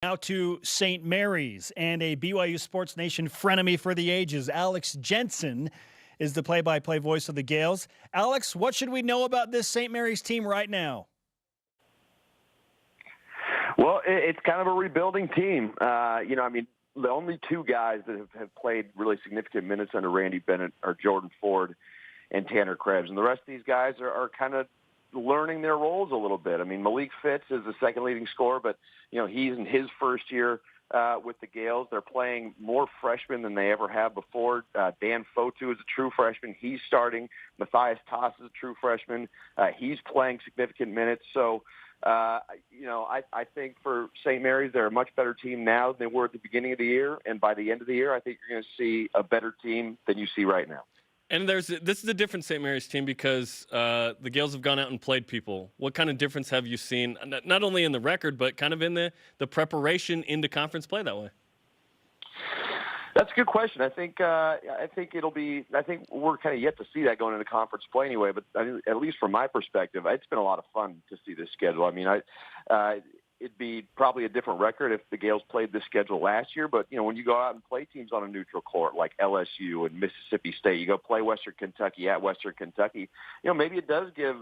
Now to St. Mary's and a BYU Sports Nation frenemy for the ages. Alex Jensen is the play-by-play voice of the Gales. Alex, what should we know about this St. Mary's team right now? Well, it's kind of a rebuilding team. The only two guys that have played really significant minutes under Randy Bennett are Jordan Ford and Tanner Krebs. And the rest of these guys are kind of learning their roles a little bit. I mean, Malik Fitz is the second leading scorer, but, he's in his first year with the Gales. They're playing more freshmen than they ever have before. Dan Fotu is a true freshman. He's starting. Matthias Toss is a true freshman. He's playing significant minutes. So, I think for St. Mary's, they're a much better team now than they were at the beginning of the year. And by the end of the year, I think you're going to see a better team than you see right now. And this is a different St. Mary's team because the Gales have gone out and played people. What kind of difference have you seen, not only in the record, but kind of in the preparation into conference play that way? That's a good question. I think we're kind of yet to see that going into conference play anyway. But at least from my perspective, it's been a lot of fun to see this schedule. I mean, it'd be probably a different record if the Gales played this schedule last year. But, when you go out and play teams on a neutral court like LSU and Mississippi State, you go play Western Kentucky at Western Kentucky, maybe it does give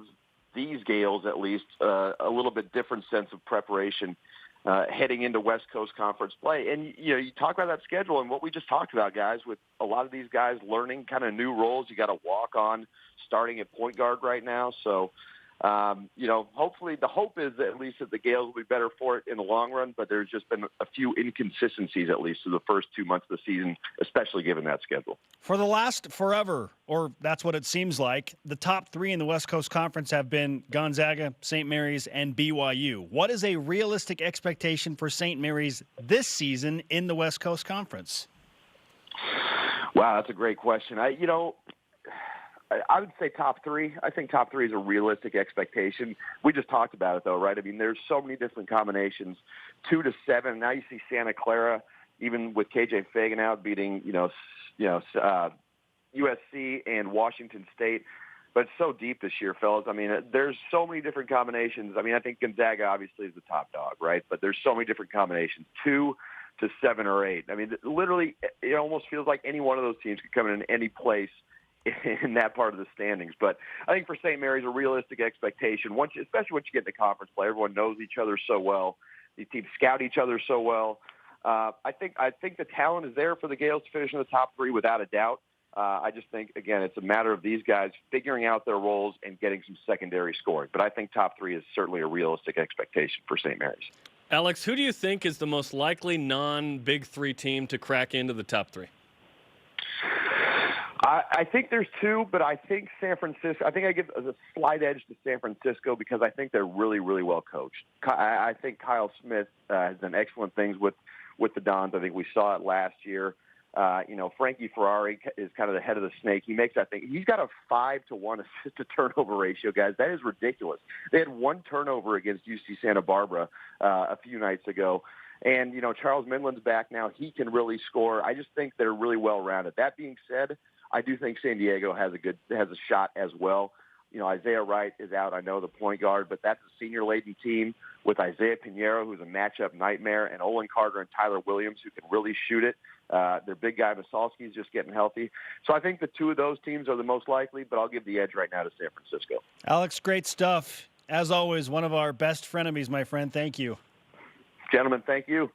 these Gales at least a little bit different sense of preparation heading into West Coast Conference play. And, you talk about that schedule and what we just talked about, guys, with a lot of these guys learning kind of new roles. You got to walk on starting at point guard right now. So, hopefully the hope is that at least that the Gales will be better for it in the long run, but there's just been a few inconsistencies at least through the first 2 months of the season, especially given that schedule. For the last forever, or that's what it seems like, the top three in the West Coast Conference have been Gonzaga, St. Mary's, and BYU. What is a realistic expectation for St. Mary's this season in the West Coast Conference? Wow, that's a great question. I would say top three. I think top three is a realistic expectation. We just talked about it, though, right? I mean, there's so many different combinations, 2 to 7. Now you see Santa Clara, even with KJ Fagan out, beating USC and Washington State. But it's so deep this year, fellas. I mean, there's so many different combinations. I mean, I think Gonzaga obviously is the top dog, right? But there's so many different combinations, 2 to 7 or 8. I mean, literally, it almost feels like any one of those teams could come in any place in that part of the standings. But I think for St. Mary's, a realistic expectation, especially once you get into conference play, everyone knows each other so well. These teams scout each other so well. I think the talent is there for the Gales to finish in the top three without a doubt. I just think, again, it's a matter of these guys figuring out their roles and getting some secondary scoring. But I think top three is certainly a realistic expectation for St. Mary's. Alex, who do you think is the most likely non-Big Three team to crack into the top three? I think there's two, but I think San Francisco. I think I give a slight edge to San Francisco because I think they're really, really well coached. I think Kyle Smith has done excellent things with the Dons. I think we saw it last year. Frankie Ferrari is kind of the head of the snake. He's got a 5-to-1 assist to turnover ratio, guys. That is ridiculous. They had one turnover against UC Santa Barbara a few nights ago. And, Charles Midland's back now. He can really score. I just think they're really well-rounded. That being said, I do think San Diego has a shot as well. Isaiah Wright is out, I know, the point guard, but that's a senior-laden team with Isaiah Pinheiro, who's a matchup nightmare, and Olin Carter and Tyler Williams, who can really shoot it. Their big guy, Masalski's just getting healthy. So I think the two of those teams are the most likely, but I'll give the edge right now to San Francisco. Alex, great stuff. As always, one of our best frenemies, my friend. Thank you. Gentlemen, thank you.